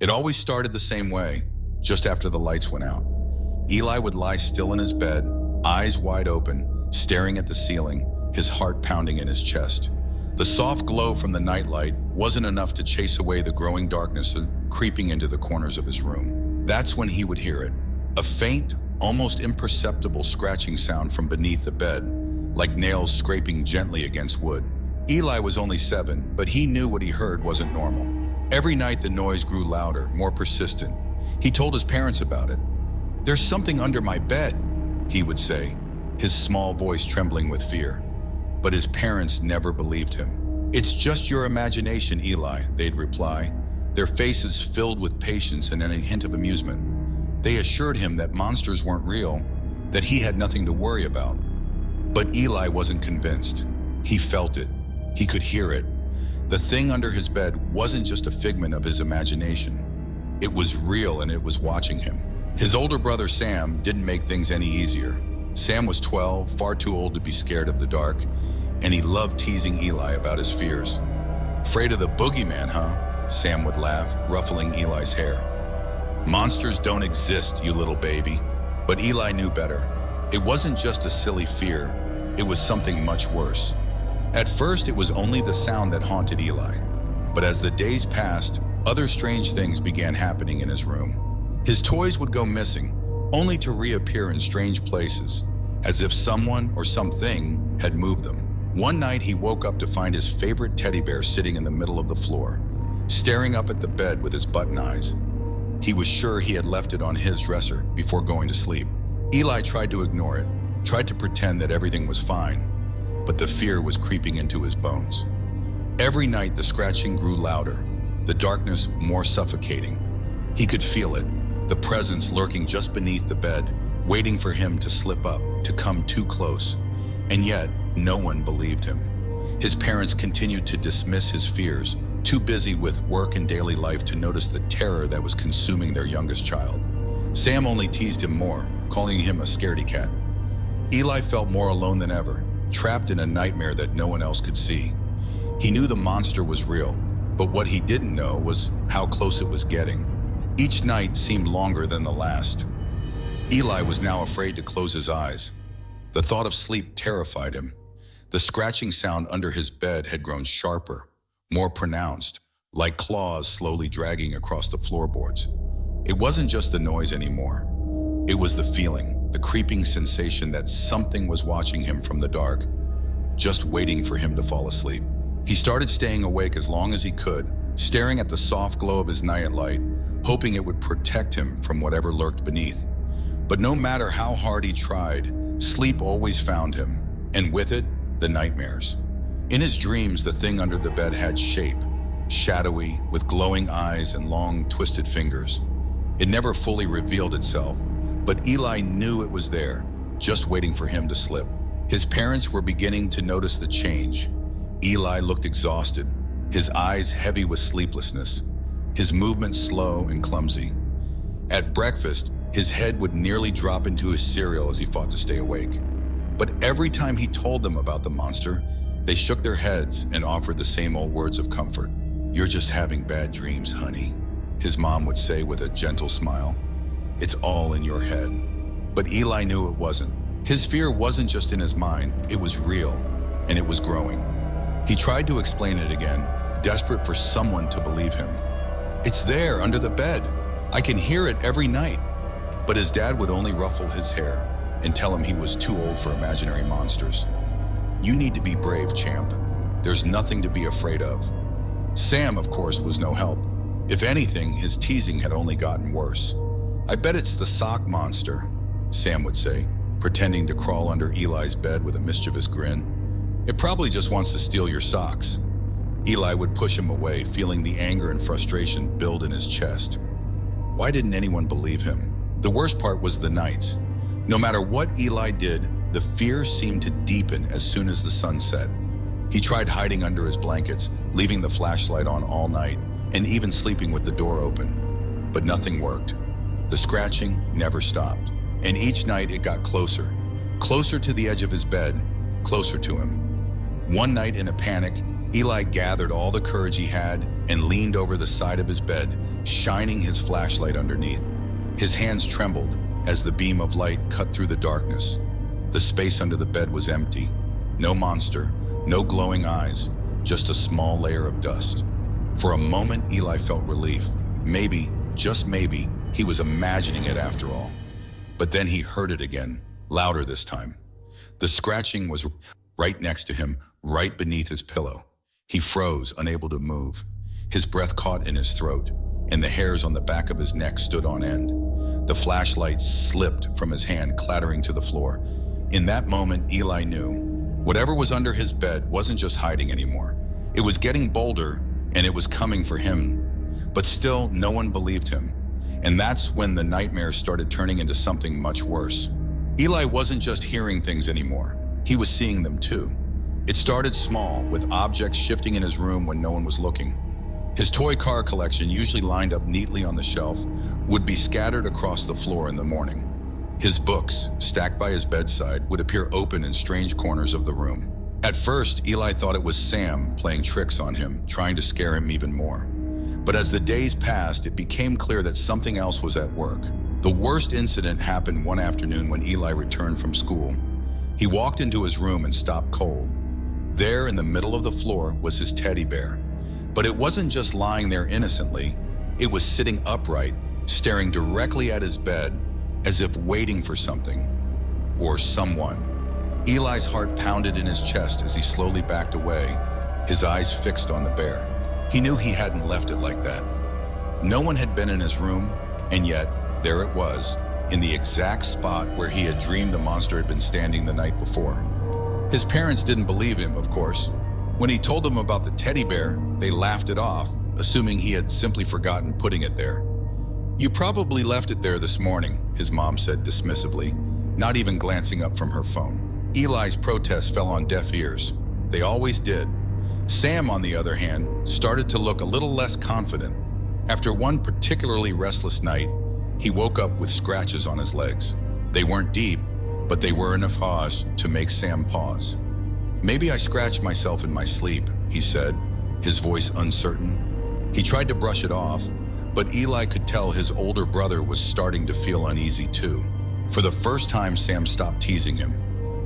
It always started the same way, just after the lights went out. Eli would lie still in his bed, eyes wide open, staring at the ceiling, his heart pounding in his chest. The soft glow from the nightlight wasn't enough to chase away the growing darkness creeping into the corners of his room. That's when he would hear it, a faint, almost imperceptible scratching sound from beneath the bed, like nails scraping gently against wood. Eli was only 7, but he knew what he heard wasn't normal. Every night the noise grew louder, more persistent. He told his parents about it. "There's something under my bed," he would say, his small voice trembling with fear. But his parents never believed him. "It's just your imagination, Eli," they'd reply, their faces filled with patience and a hint of amusement. They assured him that monsters weren't real, that he had nothing to worry about. But Eli wasn't convinced. He felt it. He could hear it. The thing under his bed wasn't just a figment of his imagination. It was real and it was watching him. His older brother Sam didn't make things any easier. Sam was 12, far too old to be scared of the dark, and he loved teasing Eli about his fears. "Afraid of the boogeyman, huh?" Sam would laugh, ruffling Eli's hair. "Monsters don't exist, you little baby." But Eli knew better. It wasn't just a silly fear, it was something much worse. At first, it was only the sound that haunted Eli. But as the days passed, other strange things began happening in his room. His toys would go missing, only to reappear in strange places, as if someone or something had moved them. One night, he woke up to find his favorite teddy bear sitting in the middle of the floor, staring up at the bed with his button eyes. He was sure he had left it on his dresser before going to sleep. Eli tried to ignore it, tried to pretend that everything was fine, but the fear was creeping into his bones. Every night, the scratching grew louder, the darkness more suffocating. He could feel it, the presence lurking just beneath the bed, waiting for him to slip up, to come too close. And yet, no one believed him. His parents continued to dismiss his fears, too busy with work and daily life to notice the terror that was consuming their youngest child. Sam only teased him more, calling him a scaredy cat. Eli felt more alone than ever, trapped in a nightmare that no one else could see. He knew the monster was real, but what he didn't know was how close it was getting. Each night seemed longer than the last. Eli was now afraid to close his eyes. The thought of sleep terrified him. The scratching sound under his bed had grown sharper, more pronounced, like claws slowly dragging across the floorboards. It wasn't just the noise anymore. It was the feeling, the creeping sensation that something was watching him from the dark, just waiting for him to fall asleep. He started staying awake as long as he could, staring at the soft glow of his nightlight, hoping it would protect him from whatever lurked beneath. But no matter how hard he tried, sleep always found him, and with it, the nightmares. In his dreams, the thing under the bed had shape, shadowy, with glowing eyes and long, twisted fingers. It never fully revealed itself, but Eli knew it was there, just waiting for him to slip. His parents were beginning to notice the change. Eli looked exhausted, his eyes heavy with sleeplessness, his movements slow and clumsy. At breakfast, his head would nearly drop into his cereal as he fought to stay awake. But every time he told them about the monster, they shook their heads and offered the same old words of comfort. "You're just having bad dreams, honey," his mom would say with a gentle smile. "It's all in your head." But Eli knew it wasn't. His fear wasn't just in his mind, it was real, and it was growing. He tried to explain it again, desperate for someone to believe him. "It's there, under the bed. I can hear it every night." But his dad would only ruffle his hair and tell him he was too old for imaginary monsters. "You need to be brave, champ. There's nothing to be afraid of." Sam, of course, was no help. If anything, his teasing had only gotten worse. "I bet it's the sock monster," Sam would say, pretending to crawl under Eli's bed with a mischievous grin. "It probably just wants to steal your socks." Eli would push him away, feeling the anger and frustration build in his chest. Why didn't anyone believe him? The worst part was the nights. No matter what Eli did, the fear seemed to deepen as soon as the sun set. He tried hiding under his blankets, leaving the flashlight on all night, and even sleeping with the door open. But nothing worked. The scratching never stopped, and each night it got closer, closer to the edge of his bed, closer to him. One night in a panic, Eli gathered all the courage he had and leaned over the side of his bed, shining his flashlight underneath. His hands trembled as the beam of light cut through the darkness. The space under the bed was empty. No monster, no glowing eyes, just a small layer of dust. For a moment, Eli felt relief. Maybe, just maybe, he was imagining it after all. But then he heard it again, louder this time. The scratching was right next to him, right beneath his pillow. He froze, unable to move. His breath caught in his throat, and the hairs on the back of his neck stood on end. The flashlight slipped from his hand, clattering to the floor. In that moment, Eli knew whatever was under his bed wasn't just hiding anymore. It was getting bolder, and it was coming for him. But still, no one believed him. And that's when the nightmares started turning into something much worse. Eli wasn't just hearing things anymore. He was seeing them too. It started small, with objects shifting in his room when no one was looking. His toy car collection, usually lined up neatly on the shelf, would be scattered across the floor in the morning. His books, stacked by his bedside, would appear open in strange corners of the room. At first, Eli thought it was Sam playing tricks on him, trying to scare him even more. But as the days passed, it became clear that something else was at work. The worst incident happened one afternoon when Eli returned from school. He walked into his room and stopped cold. There, in the middle of the floor, was his teddy bear. But it wasn't just lying there innocently. It was sitting upright, staring directly at his bed, as if waiting for something or someone. Eli's heart pounded in his chest as he slowly backed away, his eyes fixed on the bear. He knew he hadn't left it like that. No one had been in his room, and yet, there it was, in the exact spot where he had dreamed the monster had been standing the night before. His parents didn't believe him, of course. When he told them about the teddy bear, they laughed it off, assuming he had simply forgotten putting it there. "You probably left it there this morning," his mom said dismissively, not even glancing up from her phone. Eli's protests fell on deaf ears. They always did. Sam, on the other hand, started to look a little less confident. After one particularly restless night, he woke up with scratches on his legs. They weren't deep, but they were enough to make Sam pause. "Maybe I scratched myself in my sleep," he said, his voice uncertain. He tried to brush it off, but Eli could tell his older brother was starting to feel uneasy too. For the first time, Sam stopped teasing him.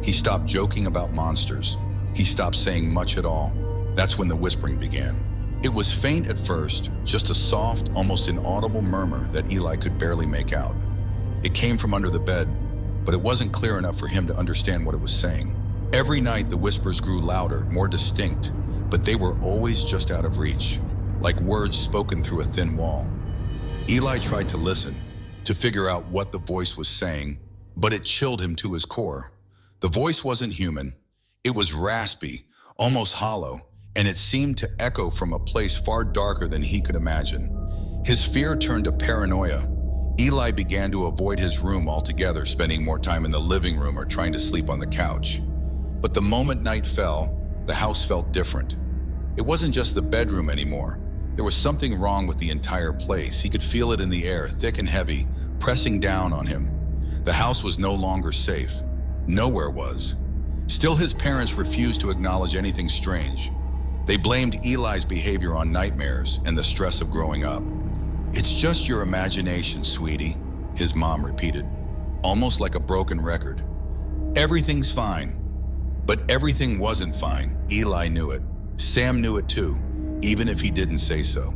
He stopped joking about monsters. He stopped saying much at all. That's when the whispering began. It was faint at first, just a soft, almost inaudible murmur that Eli could barely make out. It came from under the bed, but it wasn't clear enough for him to understand what it was saying. Every night the whispers grew louder, more distinct, but they were always just out of reach, like words spoken through a thin wall. Eli tried to listen, to figure out what the voice was saying, but it chilled him to his core. The voice wasn't human. It was raspy, almost hollow, and it seemed to echo from a place far darker than he could imagine. His fear turned to paranoia. Eli began to avoid his room altogether, spending more time in the living room or trying to sleep on the couch. But the moment night fell, the house felt different. It wasn't just the bedroom anymore. There was something wrong with the entire place. He could feel it in the air, thick and heavy, pressing down on him. The house was no longer safe. Nowhere was. Still, his parents refused to acknowledge anything strange. They blamed Eli's behavior on nightmares and the stress of growing up. "It's just your imagination, sweetie," his mom repeated, almost like a broken record. "Everything's fine." But everything wasn't fine. Eli knew it. Sam knew it too, even if he didn't say so.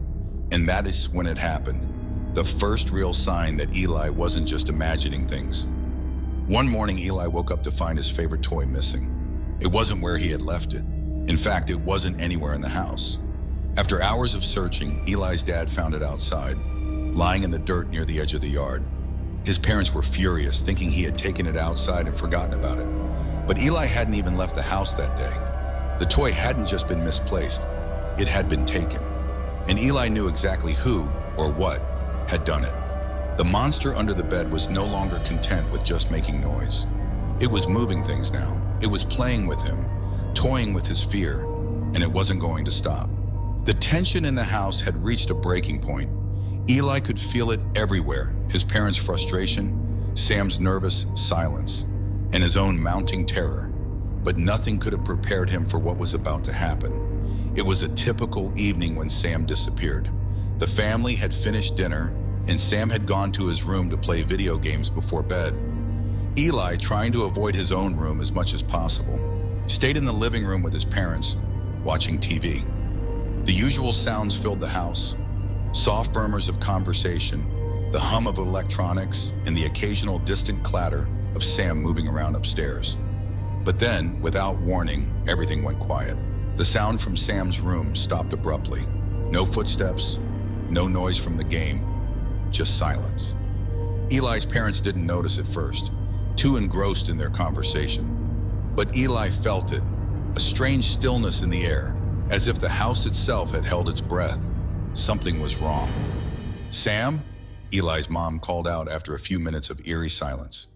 And that is when it happened. The first real sign that Eli wasn't just imagining things. One morning, Eli woke up to find his favorite toy missing. It wasn't where he had left it. In fact, it wasn't anywhere in the house. After hours of searching, Eli's dad found it outside, lying in the dirt near the edge of the yard. His parents were furious, thinking he had taken it outside and forgotten about it. But Eli hadn't even left the house that day. The toy hadn't just been misplaced, it had been taken. And Eli knew exactly who, or what, had done it. The monster under the bed was no longer content with just making noise. It was moving things now. It was playing with him, toying with his fear, and it wasn't going to stop. The tension in the house had reached a breaking point. Eli could feel it everywhere, his parents' frustration, Sam's nervous silence, and his own mounting terror. But nothing could have prepared him for what was about to happen. It was a typical evening when Sam disappeared. The family had finished dinner, and Sam had gone to his room to play video games before bed. Eli, trying to avoid his own room as much as possible, stayed in the living room with his parents, watching TV. The usual sounds filled the house: soft murmurs of conversation, the hum of electronics, and the occasional distant clatter of Sam moving around upstairs. But then, without warning, everything went quiet. The sound from Sam's room stopped abruptly. No footsteps, no noise from the game, just silence. Eli's parents didn't notice at first, too engrossed in their conversation. But Eli felt it, a strange stillness in the air, as if the house itself had held its breath. Something was wrong. "Sam?" Eli's mom called out after a few minutes of eerie silence.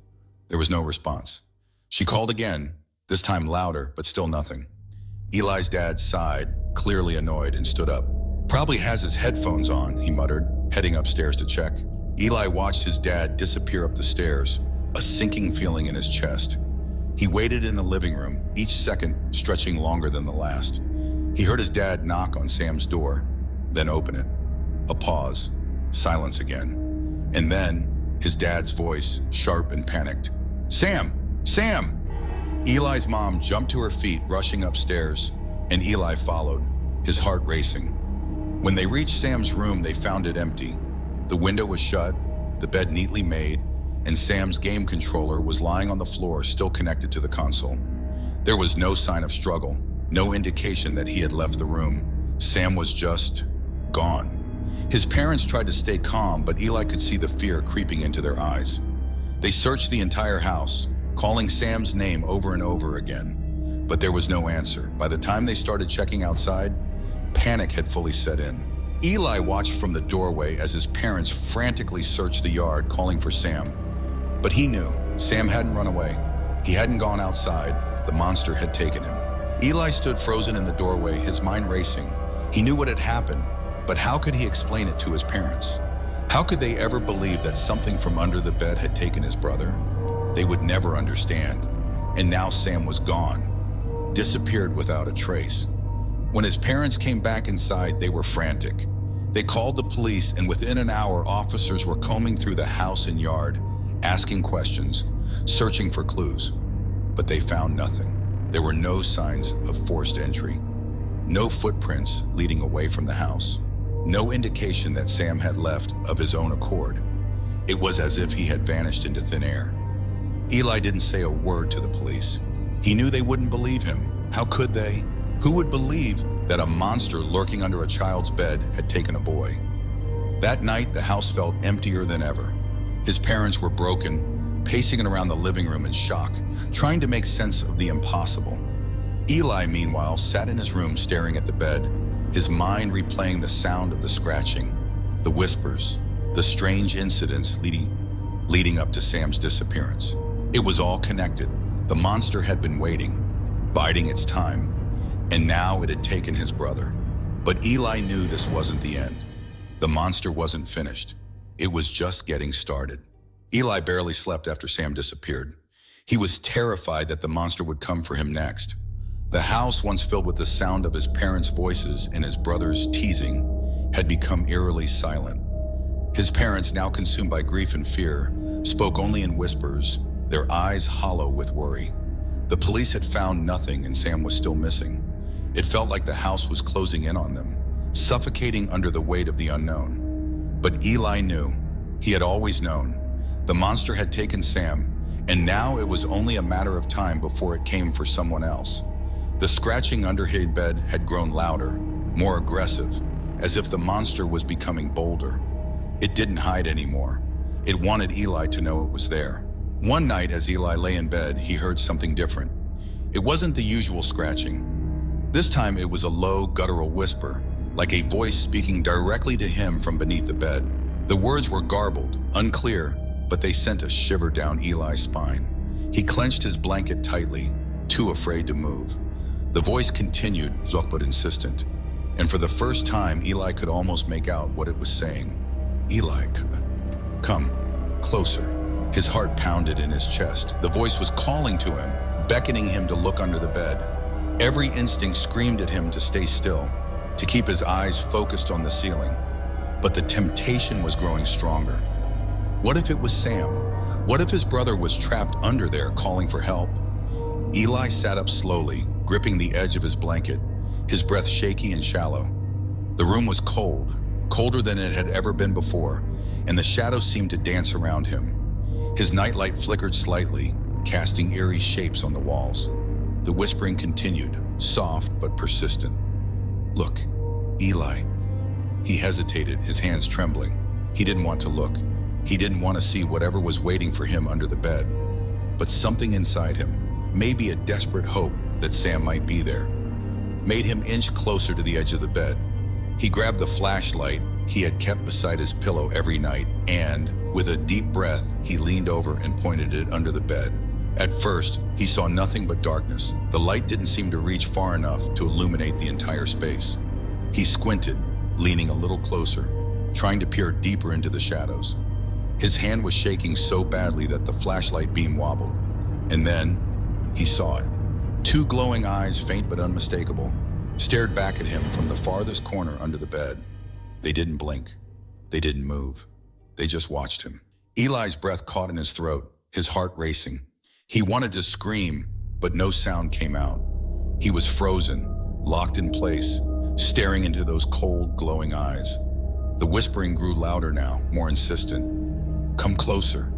There was no response. She called again, this time louder, but still nothing. Eli's dad sighed, clearly annoyed, and stood up. "Probably has his headphones on," he muttered, heading upstairs to check. Eli watched his dad disappear up the stairs, a sinking feeling in his chest. He waited in the living room, each second stretching longer than the last. He heard his dad knock on Sam's door, then open it. A pause, silence again. And then, his dad's voice, sharp and panicked. "Sam! Sam!" Eli's mom jumped to her feet, rushing upstairs, and Eli followed, his heart racing. When they reached Sam's room, they found it empty. The window was shut, the bed neatly made, and Sam's game controller was lying on the floor, still connected to the console. There was no sign of struggle, no indication that he had left the room. Sam was just gone. His parents tried to stay calm, but Eli could see the fear creeping into their eyes. They searched the entire house, calling Sam's name over and over again, but there was no answer. By the time they started checking outside, panic had fully set in. Eli watched from the doorway as his parents frantically searched the yard, calling for Sam. But he knew Sam hadn't run away. He hadn't gone outside. The monster had taken him. Eli stood frozen in the doorway, his mind racing. He knew what had happened, but how could he explain it to his parents? How could they ever believe that something from under the bed had taken his brother? They would never understand. And now Sam was gone, disappeared without a trace. When his parents came back inside, they were frantic. They called the police, and within an hour, officers were combing through the house and yard, asking questions, searching for clues. But they found nothing. There were no signs of forced entry, no footprints leading away from the house, no indication that Sam had left of his own accord. It was as if he had vanished into thin air. Eli didn't say a word to the police. He knew they wouldn't believe him. How could they? Who would believe that a monster lurking under a child's bed had taken a boy? That night, the house felt emptier than ever. His parents were broken, pacing around the living room in shock, trying to make sense of the impossible. Eli, meanwhile, sat in his room staring at the bed, his mind replaying the sound of the scratching, the whispers, the strange incidents leading up to Sam's disappearance. It was all connected. The monster had been waiting, biding its time, and now it had taken his brother. But Eli knew this wasn't the end. The monster wasn't finished. It was just getting started. Eli barely slept after Sam disappeared. He was terrified that the monster would come for him next. The house, once filled with the sound of his parents' voices and his brother's teasing, had become eerily silent. His parents, now consumed by grief and fear, spoke only in whispers, their eyes hollow with worry. The police had found nothing, and Sam was still missing. It felt like the house was closing in on them, suffocating under the weight of the unknown. But Eli knew. He had always known. The monster had taken Sam, and now it was only a matter of time before it came for someone else. The scratching under his bed had grown louder, more aggressive, as if the monster was becoming bolder. It didn't hide anymore. It wanted Eli to know it was there. One night, as Eli lay in bed, he heard something different. It wasn't the usual scratching. This time it was a low, guttural whisper, like a voice speaking directly to him from beneath the bed. The words were garbled, unclear, but they sent a shiver down Eli's spine. He clenched his blanket tightly, too afraid to move. The voice continued, soft but insistent, and for the first time, Eli could almost make out what it was saying. "Eli, come closer." His heart pounded in his chest. The voice was calling to him, beckoning him to look under the bed. Every instinct screamed at him to stay still, to keep his eyes focused on the ceiling. But the temptation was growing stronger. What if it was Sam? What if his brother was trapped under there calling for help? Eli sat up slowly, gripping the edge of his blanket, his breath shaky and shallow. The room was cold, colder than it had ever been before, and the shadows seemed to dance around him. His nightlight flickered slightly, casting eerie shapes on the walls. The whispering continued, soft but persistent. "Look, Eli." He hesitated, his hands trembling. He didn't want to look. He didn't want to see whatever was waiting for him under the bed. But something inside him, maybe a desperate hope that Sam might be there, made him inch closer to the edge of the bed. He grabbed the flashlight he had kept beside his pillow every night and, with a deep breath, he leaned over and pointed it under the bed. At first, he saw nothing but darkness. The light didn't seem to reach far enough to illuminate the entire space. He squinted, leaning a little closer, trying to peer deeper into the shadows. His hand was shaking so badly that the flashlight beam wobbled. And then, he saw it. Two glowing eyes, faint but unmistakable, stared back at him from the farthest corner under the bed. They didn't blink. They didn't move. They just watched him. Eli's breath caught in his throat, his heart racing. He wanted to scream, but no sound came out. He was frozen, locked in place, staring into those cold, glowing eyes. The whispering grew louder now, more insistent. "Come closer."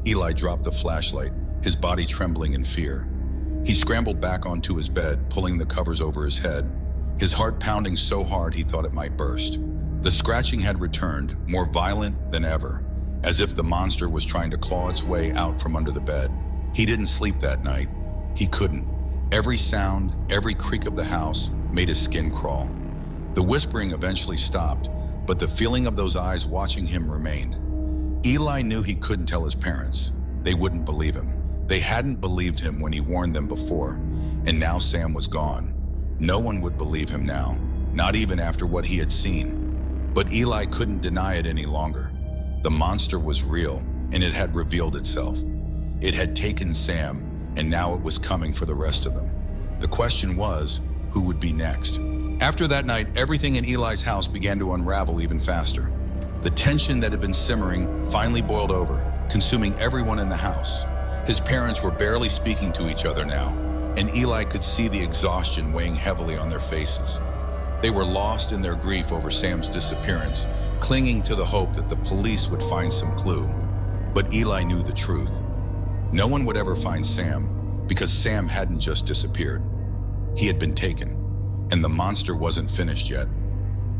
Eli dropped the flashlight, his body trembling in fear. He scrambled back onto his bed, pulling the covers over his head, his heart pounding so hard he thought it might burst. The scratching had returned, more violent than ever, as if the monster was trying to claw its way out from under the bed. He didn't sleep that night. He couldn't. Every sound, every creak of the house made his skin crawl. The whispering eventually stopped, but the feeling of those eyes watching him remained. Eli knew he couldn't tell his parents. They wouldn't believe him. They hadn't believed him when he warned them before, and now Sam was gone. No one would believe him now, not even after what he had seen. But Eli couldn't deny it any longer. The monster was real, and it had revealed itself. It had taken Sam, and now it was coming for the rest of them. The question was, who would be next? After that night, everything in Eli's house began to unravel even faster. The tension that had been simmering finally boiled over, consuming everyone in the house. His parents were barely speaking to each other now, and Eli could see the exhaustion weighing heavily on their faces. They were lost in their grief over Sam's disappearance, clinging to the hope that the police would find some clue. But Eli knew the truth. No one would ever find Sam, because Sam hadn't just disappeared. He had been taken, and the monster wasn't finished yet.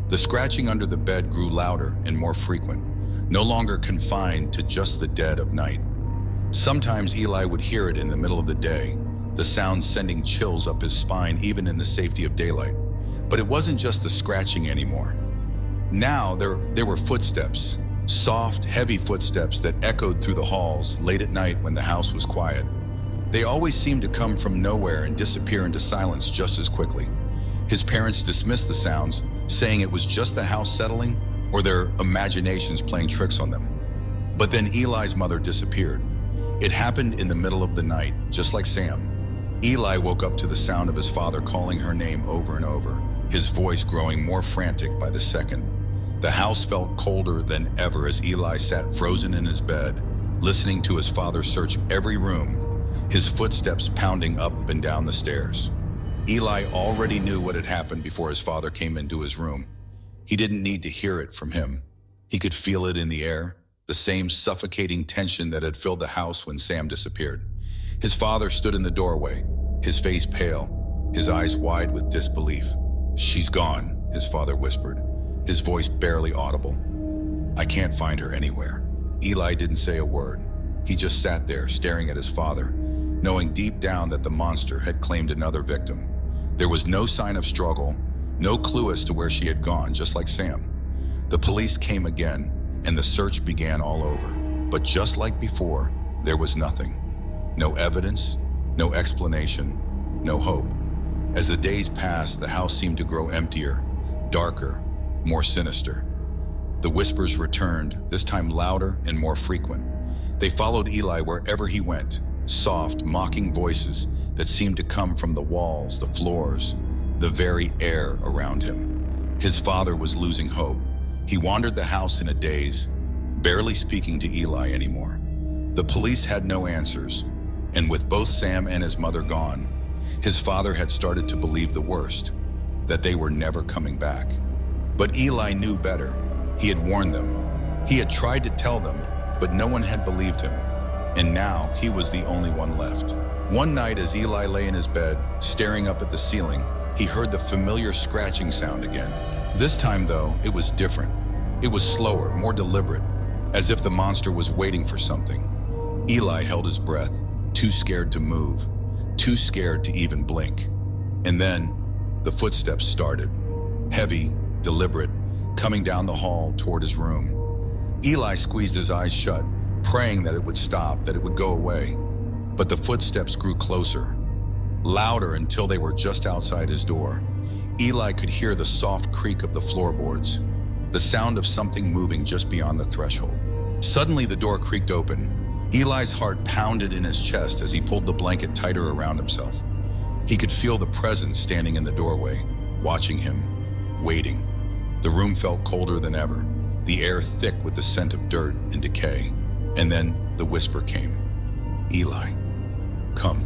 The scratching under the bed grew louder and more frequent, no longer confined to just the dead of night. Sometimes Eli would hear it in the middle of the day, the sound sending chills up his spine even in the safety of daylight. But it wasn't just the scratching anymore. Now there were footsteps, soft, heavy footsteps that echoed through the halls late at night when the house was quiet. They always seemed to come from nowhere and disappear into silence just as quickly. His parents dismissed the sounds, saying it was just the house settling or their imaginations playing tricks on them. But then Eli's mother disappeared. It happened in the middle of the night, just like Sam. Eli woke up to the sound of his father calling her name over and over, his voice growing more frantic by the second. The house felt colder than ever as Eli sat frozen in his bed, listening to his father search every room, his footsteps pounding up and down the stairs. Eli already knew what had happened before his father came into his room. He didn't need to hear it from him. He could feel it in the air, the same suffocating tension that had filled the house when Sam disappeared. His father stood in the doorway, his face pale, his eyes wide with disbelief. "She's gone," his father whispered, his voice barely audible. "I can't find her anywhere." Eli didn't say a word. He just sat there, staring at his father, knowing deep down that the monster had claimed another victim. There was no sign of struggle, no clue as to where she had gone, just like Sam. The police came again, and the search began all over. But just like before, there was nothing. No evidence, no explanation, no hope. As the days passed, the house seemed to grow emptier, darker, more sinister. The whispers returned, this time louder and more frequent. They followed Eli wherever he went, soft, mocking voices that seemed to come from the walls, the floors, the very air around him. His father was losing hope. He wandered the house in a daze, barely speaking to Eli anymore. The police had no answers, and with both Sam and his mother gone, his father had started to believe the worst, that they were never coming back. But Eli knew better. He had warned them. He had tried to tell them, but no one had believed him. And now he was the only one left. One night as Eli lay in his bed, staring up at the ceiling, he heard the familiar scratching sound again. This time, though, it was different. It was slower, more deliberate, as if the monster was waiting for something. Eli held his breath, too scared to move, too scared to even blink. And then the footsteps started, heavy, deliberate, coming down the hall toward his room. Eli squeezed his eyes shut, praying that it would stop, that it would go away. But the footsteps grew closer, louder until they were just outside his door. Eli could hear the soft creak of the floorboards, the sound of something moving just beyond the threshold. Suddenly the door creaked open. Eli's heart pounded in his chest as he pulled the blanket tighter around himself. He could feel the presence standing in the doorway, watching him, waiting. The room felt colder than ever, the air thick with the scent of dirt and decay. And then the whisper came. Eli, come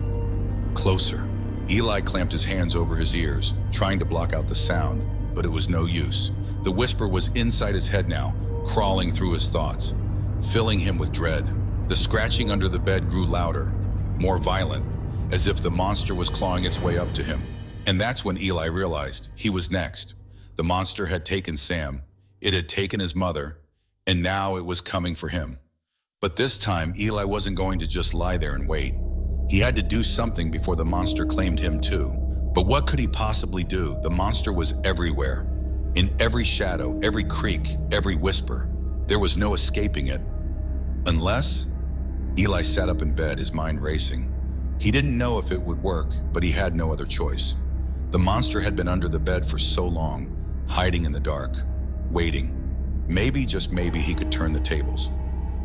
closer. Eli clamped his hands over his ears, trying to block out the sound, but it was no use. The whisper was inside his head now, crawling through his thoughts, filling him with dread. The scratching under the bed grew louder, more violent, as if the monster was clawing its way up to him. And that's when Eli realized he was next. The monster had taken Sam, it had taken his mother, and now it was coming for him. But this time, Eli wasn't going to just lie there and wait. He had to do something before the monster claimed him too. But what could he possibly do? The monster was everywhere. In every shadow, every creak, every whisper. There was no escaping it. Unless... Eli sat up in bed, his mind racing. He didn't know if it would work, but he had no other choice. The monster had been under the bed for so long, hiding in the dark, waiting. Maybe, just maybe, he could turn the tables.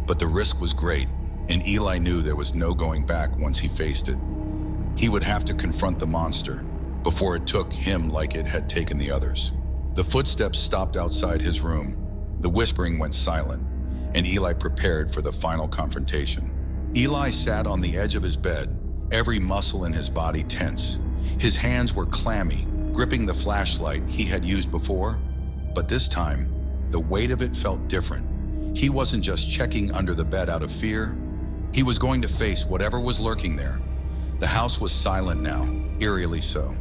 But the risk was great, and Eli knew there was no going back once he faced it. He would have to confront the monster before it took him like it had taken the others. The footsteps stopped outside his room. The whispering went silent, and Eli prepared for the final confrontation. Eli sat on the edge of his bed, every muscle in his body tense. His hands were clammy, gripping the flashlight he had used before, but this time, the weight of it felt different. He wasn't just checking under the bed out of fear. He was going to face whatever was lurking there. The house was silent now, eerily so.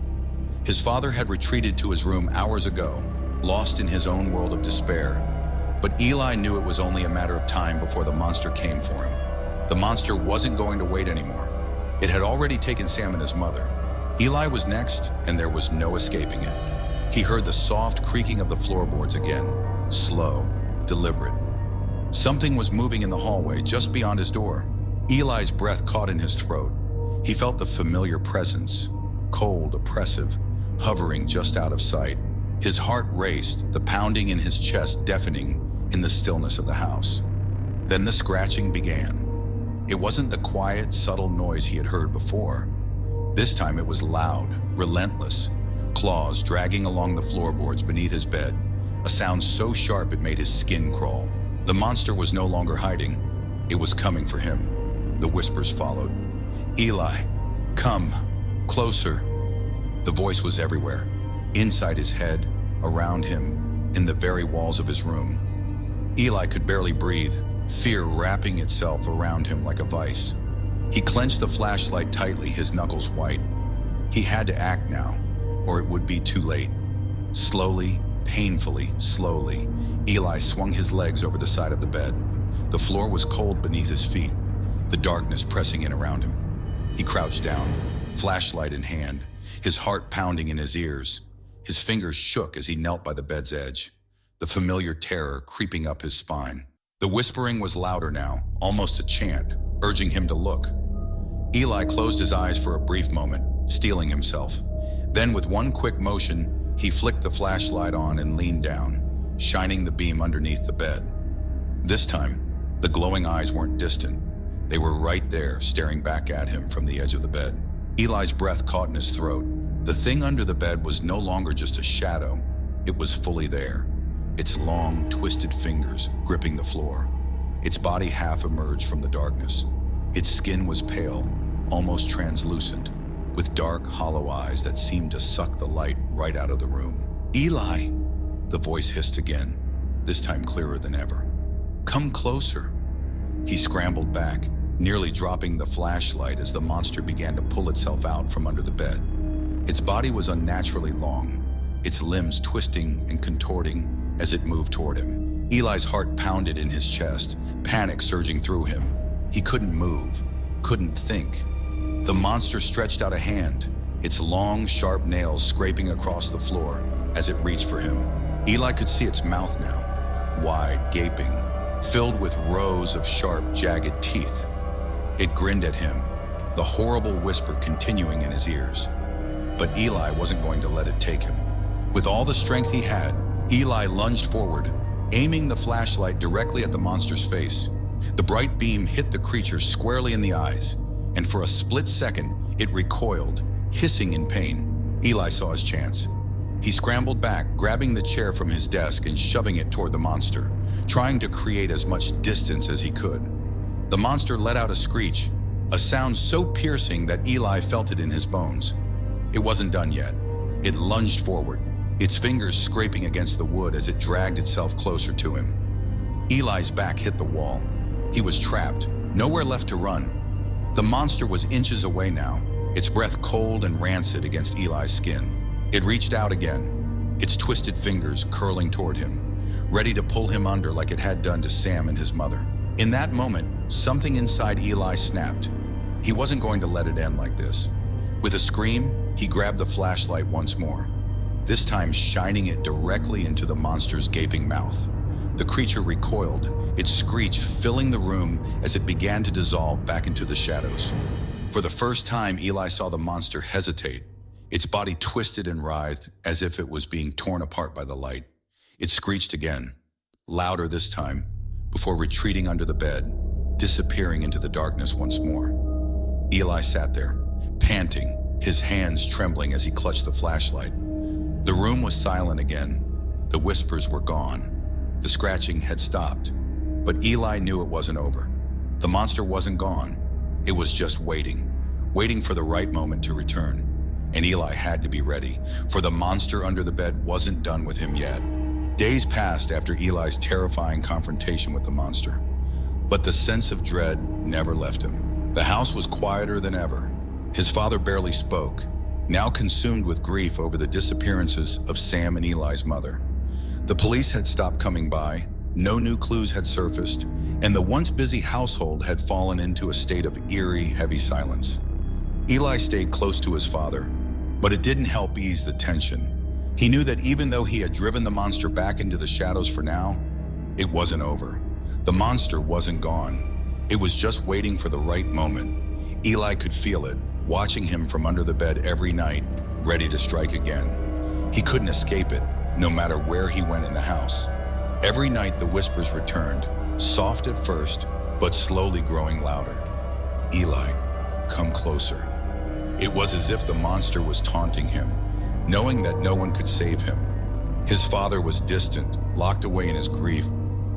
His father had retreated to his room hours ago, lost in his own world of despair. But Eli knew it was only a matter of time before the monster came for him. The monster wasn't going to wait anymore. It had already taken Sam and his mother. Eli was next, and there was no escaping it. He heard the soft creaking of the floorboards again, slow, deliberate. Something was moving in the hallway just beyond his door. Eli's breath caught in his throat. He felt the familiar presence, cold, oppressive, hovering just out of sight. His heart raced, the pounding in his chest deafening in the stillness of the house. Then the scratching began. It wasn't the quiet, subtle noise he had heard before. This time it was loud, relentless, claws dragging along the floorboards beneath his bed, a sound so sharp it made his skin crawl. The monster was no longer hiding. It was coming for him. The whispers followed. Eli, come, closer. The voice was everywhere, inside his head, around him, in the very walls of his room. Eli could barely breathe, fear wrapping itself around him like a vice. He clenched the flashlight tightly, his knuckles white. He had to act now, or it would be too late. Slowly, painfully, slowly, Eli swung his legs over the side of the bed. The floor was cold beneath his feet, the darkness pressing in around him. He crouched down, flashlight in hand, his heart pounding in his ears. His fingers shook as he knelt by the bed's edge, the familiar terror creeping up his spine. The whispering was louder now, almost a chant, urging him to look. Eli closed his eyes for a brief moment, steeling himself. Then, with one quick motion, he flicked the flashlight on and leaned down, shining the beam underneath the bed. This time, the glowing eyes weren't distant. They were right there, staring back at him from the edge of the bed. Eli's breath caught in his throat. The thing under the bed was no longer just a shadow. It was fully there. Its long, twisted fingers gripping the floor. Its body half emerged from the darkness. Its skin was pale, almost translucent, with dark, hollow eyes that seemed to suck the light right out of the room. "Eli!" The voice hissed again, this time clearer than ever. "Come closer." He scrambled back, nearly dropping the flashlight as the monster began to pull itself out from under the bed. Its body was unnaturally long, its limbs twisting and contorting as it moved toward him. Eli's heart pounded in his chest, panic surging through him. He couldn't move, couldn't think. The monster stretched out a hand, its long, sharp nails scraping across the floor as it reached for him. Eli could see its mouth now, wide, gaping, filled with rows of sharp, jagged teeth. It grinned at him, the horrible whisper continuing in his ears. But Eli wasn't going to let it take him. With all the strength he had, Eli lunged forward, aiming the flashlight directly at the monster's face. The bright beam hit the creature squarely in the eyes, and for a split second, it recoiled, hissing in pain. Eli saw his chance. He scrambled back, grabbing the chair from his desk and shoving it toward the monster, trying to create as much distance as he could. The monster let out a screech, a sound so piercing that Eli felt it in his bones. It wasn't done yet. It lunged forward, its fingers scraping against the wood as it dragged itself closer to him. Eli's back hit the wall. He was trapped, nowhere left to run. The monster was inches away now, its breath cold and rancid against Eli's skin. It reached out again, its twisted fingers curling toward him, ready to pull him under like it had done to Sam and his mother. In that moment, something inside Eli snapped. He wasn't going to let it end like this. With a scream, he grabbed the flashlight once more, this time shining it directly into the monster's gaping mouth. The creature recoiled, its screech filling the room as it began to dissolve back into the shadows. For the first time, Eli saw the monster hesitate. Its body twisted and writhed as if it was being torn apart by the light. It screeched again, louder this time, before retreating under the bed, disappearing into the darkness once more. Eli sat there, panting, his hands trembling as he clutched the flashlight. The room was silent again. The whispers were gone. The scratching had stopped. But Eli knew it wasn't over. The monster wasn't gone. It was just waiting for the right moment to return. And Eli had to be ready, for the monster under the bed wasn't done with him yet. Days passed after Eli's terrifying confrontation with the monster, but the sense of dread never left him. The house was quieter than ever. His father barely spoke, now consumed with grief over the disappearances of Sam and Eli's mother. The police had stopped coming by, no new clues had surfaced, and the once busy household had fallen into a state of eerie, heavy silence. Eli stayed close to his father, but it didn't help ease the tension. He knew that even though he had driven the monster back into the shadows for now, it wasn't over. The monster wasn't gone. It was just waiting for the right moment. Eli could feel it, watching him from under the bed every night, ready to strike again. He couldn't escape it, no matter where he went in the house. Every night the whispers returned, soft at first, but slowly growing louder. "Eli, come closer." It was as if the monster was taunting him, knowing that no one could save him. His father was distant, locked away in his grief,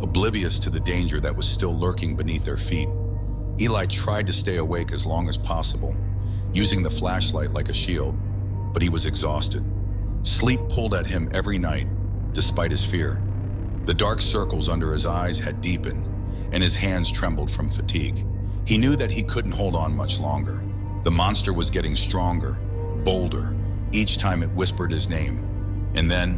oblivious to the danger that was still lurking beneath their feet. Eli tried to stay awake as long as possible, using the flashlight like a shield, but he was exhausted. Sleep pulled at him every night, despite his fear. The dark circles under his eyes had deepened, and his hands trembled from fatigue. He knew that he couldn't hold on much longer. The monster was getting stronger, bolder, each time it whispered his name. And then,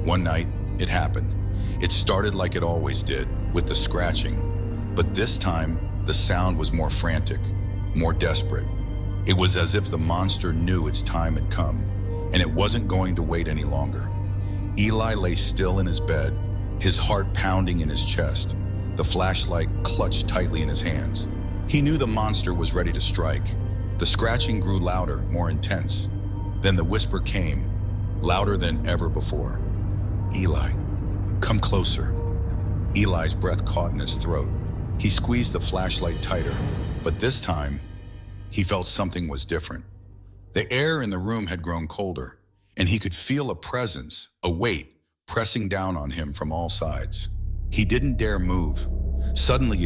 one night, it happened. It started like it always did, with the scratching. But this time, the sound was more frantic, more desperate. It was as if the monster knew its time had come, and it wasn't going to wait any longer. Eli lay still in his bed, his heart pounding in his chest, the flashlight clutched tightly in his hands. He knew the monster was ready to strike. The scratching grew louder, more intense. Then the whisper came, louder than ever before. "Eli, come closer." Eli's breath caught in his throat. He squeezed the flashlight tighter, But this time, he felt something was different. The air in the room had grown colder, and he could feel a presence, a weight, pressing down on him from all sides. He didn't dare move. Suddenly,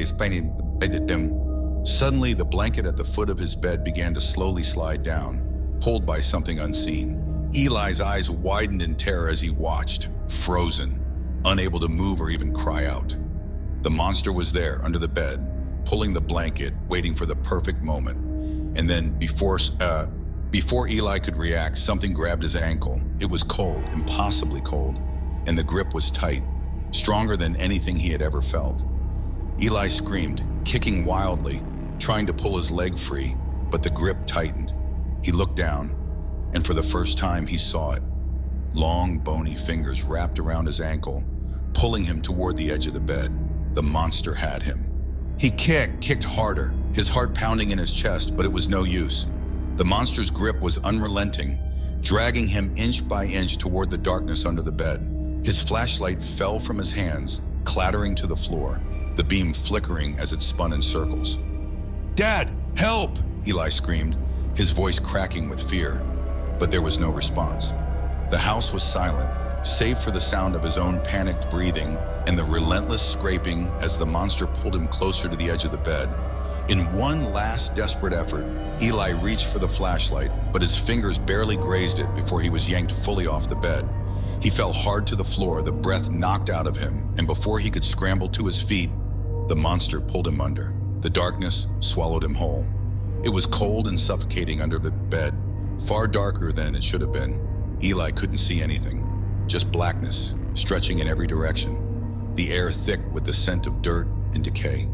the blanket at the foot of his bed began to slowly slide down, pulled by something unseen. Eli's eyes widened in terror as he watched, frozen, unable to move or even cry out. The monster was there under the bed, pulling the blanket, waiting for the perfect moment. And then before Eli could react, something grabbed his ankle. It was cold, impossibly cold, and the grip was tight, stronger than anything he had ever felt. Eli screamed, kicking wildly, trying to pull his leg free, but the grip tightened. He looked down, and for the first time he saw it. Long, bony fingers wrapped around his ankle, pulling him toward the edge of the bed. The monster had him. He kicked harder, his heart pounding in his chest, but it was no use. The monster's grip was unrelenting, dragging him inch by inch toward the darkness under the bed. His flashlight fell from his hands, clattering to the floor, the beam flickering as it spun in circles. "Dad, help!" Eli screamed, his voice cracking with fear. But there was no response. The house was silent, save for the sound of his own panicked breathing and the relentless scraping as the monster pulled him closer to the edge of the bed. In one last desperate effort, Eli reached for the flashlight, but his fingers barely grazed it before he was yanked fully off the bed. He fell hard to the floor, the breath knocked out of him, and before he could scramble to his feet, the monster pulled him under. The darkness swallowed him whole. It was cold and suffocating under the bed, far darker than it should have been. Eli couldn't see anything, just blackness, stretching in every direction, the air thick with the scent of dirt and decay.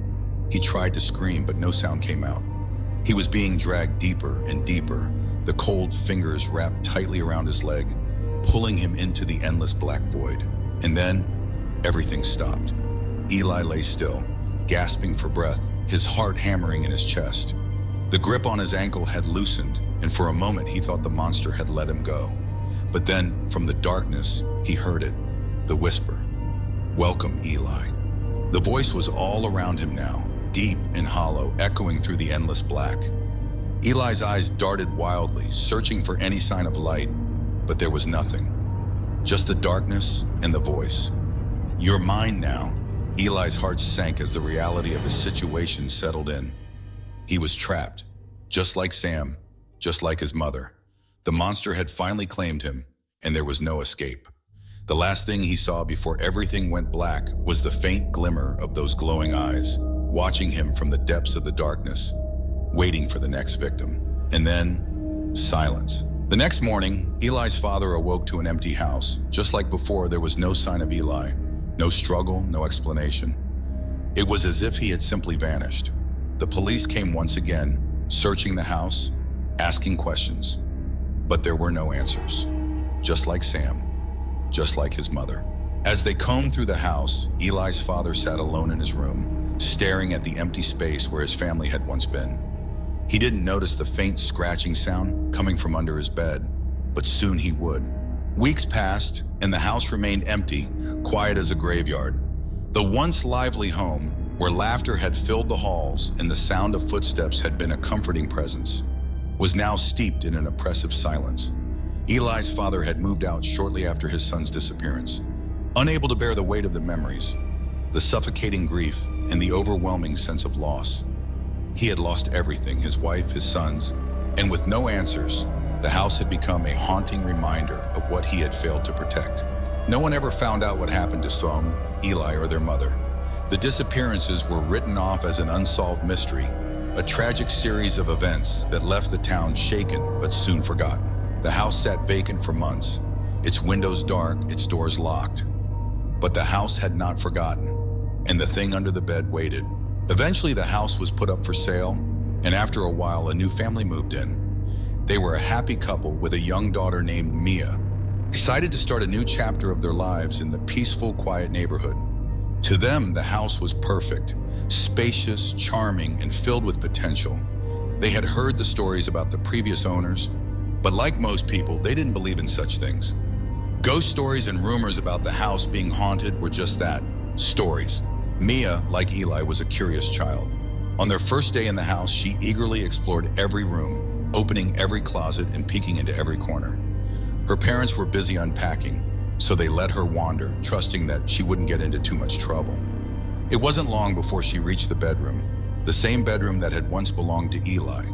He tried to scream, but no sound came out. He was being dragged deeper and deeper, the cold fingers wrapped tightly around his leg, pulling him into the endless black void. And then, everything stopped. Eli lay still, gasping for breath, his heart hammering in his chest. The grip on his ankle had loosened, and for a moment he thought the monster had let him go. But then, from the darkness, he heard it, the whisper, "Welcome, Eli." The voice was all around him now, deep and hollow, echoing through the endless black. Eli's eyes darted wildly, searching for any sign of light, but there was nothing. Just the darkness and the voice. "You're mine now." Eli's heart sank as the reality of his situation settled in. He was trapped, just like Sam, just like his mother. The monster had finally claimed him, and there was no escape. The last thing he saw before everything went black was the faint glimmer of those glowing eyes, watching him from the depths of the darkness, waiting for the next victim. And then, silence. The next morning, Eli's father awoke to an empty house. Just like before, there was no sign of Eli, no struggle, no explanation. It was as if he had simply vanished. The police came once again, searching the house, asking questions. But there were no answers. Just like Sam, just like his mother. As they combed through the house, Eli's father sat alone in his room, staring at the empty space where his family had once been. He didn't notice the faint scratching sound coming from under his bed, but soon he would. Weeks passed, and the house remained empty, quiet as a graveyard. The once lively home, where laughter had filled the halls and the sound of footsteps had been a comforting presence, was now steeped in an oppressive silence. Eli's father had moved out shortly after his son's disappearance, unable to bear the weight of the memories, the suffocating grief, and the overwhelming sense of loss. He had lost everything, his wife, his sons, and with no answers, the house had become a haunting reminder of what he had failed to protect. No one ever found out what happened to Sam, Eli, or their mother. The disappearances were written off as an unsolved mystery, a tragic series of events that left the town shaken but soon forgotten. The house sat vacant for months, its windows dark, its doors locked. But the house had not forgotten, and the thing under the bed waited. Eventually, the house was put up for sale, and after a while, a new family moved in. They were a happy couple with a young daughter named Mia, excited to start a new chapter of their lives in the peaceful, quiet neighborhood. To them, the house was perfect, spacious, charming, and filled with potential. They had heard the stories about the previous owners, but like most people, they didn't believe in such things. Ghost stories and rumors about the house being haunted were just that, stories. Mia, like Eli, was a curious child. On their first day in the house, she eagerly explored every room, opening every closet and peeking into every corner. Her parents were busy unpacking, so they let her wander, trusting that she wouldn't get into too much trouble. It wasn't long before she reached the bedroom, the same bedroom that had once belonged to Eli.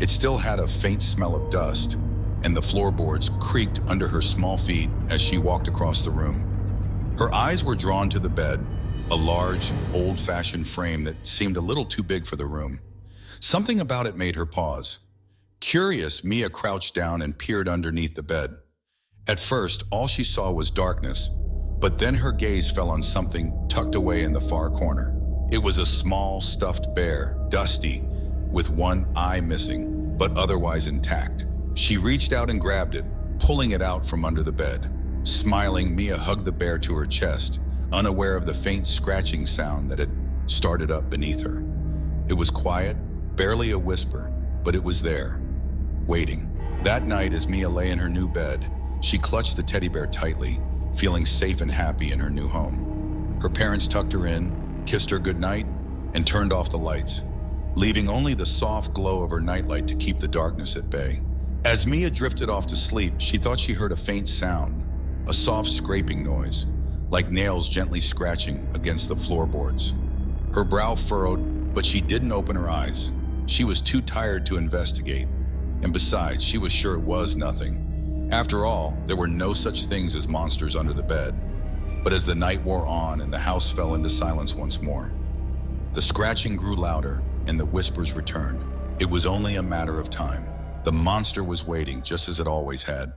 It still had a faint smell of dust, and the floorboards creaked under her small feet as she walked across the room. Her eyes were drawn to the bed, a large, old-fashioned frame that seemed a little too big for the room. Something about it made her pause. Curious, Mia crouched down and peered underneath the bed. At first, all she saw was darkness, but then her gaze fell on something tucked away in the far corner. It was a small, stuffed bear, dusty, with one eye missing, but otherwise intact. She reached out and grabbed it, pulling it out from under the bed. Smiling, Mia hugged the bear to her chest, unaware of the faint scratching sound that had started up beneath her. It was quiet, barely a whisper, but it was there, waiting. That night, as Mia lay in her new bed, she clutched the teddy bear tightly, feeling safe and happy in her new home. Her parents tucked her in, kissed her goodnight, and turned off the lights, leaving only the soft glow of her nightlight to keep the darkness at bay. As Mia drifted off to sleep, she thought she heard a faint sound, a soft scraping noise, like nails gently scratching against the floorboards. Her brow furrowed, but she didn't open her eyes. She was too tired to investigate, and besides, she was sure it was nothing. After all, there were no such things as monsters under the bed. But as the night wore on and the house fell into silence once more, the scratching grew louder and the whispers returned. It was only a matter of time. The monster was waiting just as it always had.